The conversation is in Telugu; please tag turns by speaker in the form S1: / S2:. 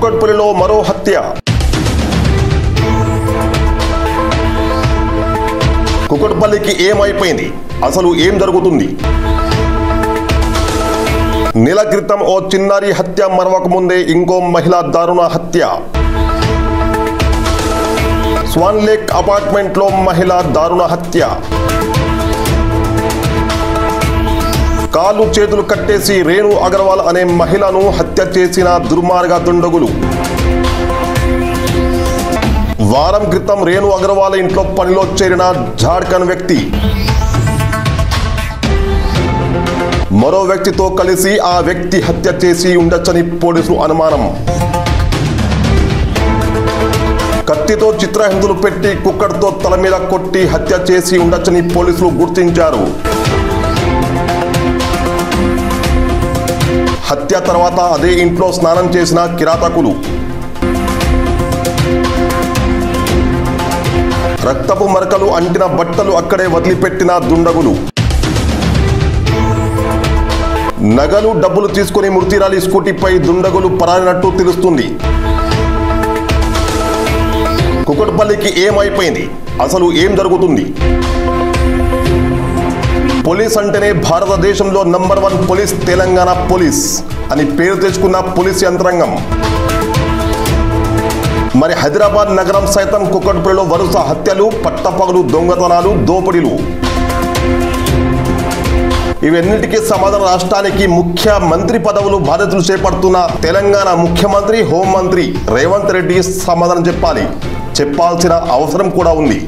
S1: కుక్కట్పల్లిలో మరో హత్య. కుక్కట్పల్లికి ఏమైపోయింది? అసలు ఏం జరుగుతుంది? నెల క్రితం ఓ చిన్నారి హత్య మరవక ముందే ఇంకో మహిళ దారుణ హత్య. స్వాన్ లేక్ అపార్ట్మెంట్ లో మహిళ దారుణ హత్య. కాళ్ళు చేతులు కట్టేసి రేణు అగర్వాల్ అనే మహిళను హత్య చేసిన దుర్మార్గ దుండగులు. వారం క్రితం రేణు అగర్వాల్ ఇంట్లో పనిలో చేరిన జార్ఖండ్ వ్యక్తి మరో వ్యక్తితో కలిసి ఆ వ్యక్తి హత్య చేసి ఉండొచ్చని పోలీసులు అనుమానం. కత్తితో చిత్రహింసలు పెట్టి కుక్కర్తో తల మీద కొట్టి హత్య చేసి ఉండొచ్చని పోలీసులు గుర్తించారు. హత్య తర్వాత అదే ఇంట్లో స్నానం చేసిన కిరాతకులు. రక్తపు మరకలు అంటిన బట్టలు అక్కడే వదిలిపెట్టిన దుండగులు. నగలు డబ్బులు తీసుకుని మృతిరాలి స్కూటీపై దుండగులు పరారినట్టు తెలుస్తుంది. కుక్కట్పల్లికి ఏమైపోయింది? అసలు ఏం జరుగుతుంది? పోలీస్ అంటేనే భారతదేశంలో నంబర్ 1 పోలీస్ తెలంగాణ పోలీస్ అని పేరు తెచ్చుకున్న పోలీస్ యంత్రాంగం. మరి హైదరాబాద్ నగరం సైతం కుక్కట్పల్లిలో వరుస హత్యలు, పట్టపగలు దొంగతనాలు, దోపిడీలు. ఇవన్నిటికీ సమాధానం రాష్ట్రానికి ముఖ్యమంత్రి పదవులు బాధ్యతలు చేపడుతున్న తెలంగాణ ముఖ్యమంత్రి, హోంమంత్రి రేవంత్ రెడ్డి సమాధానం చెప్పాల్సిన అవసరం కూడా ఉంది.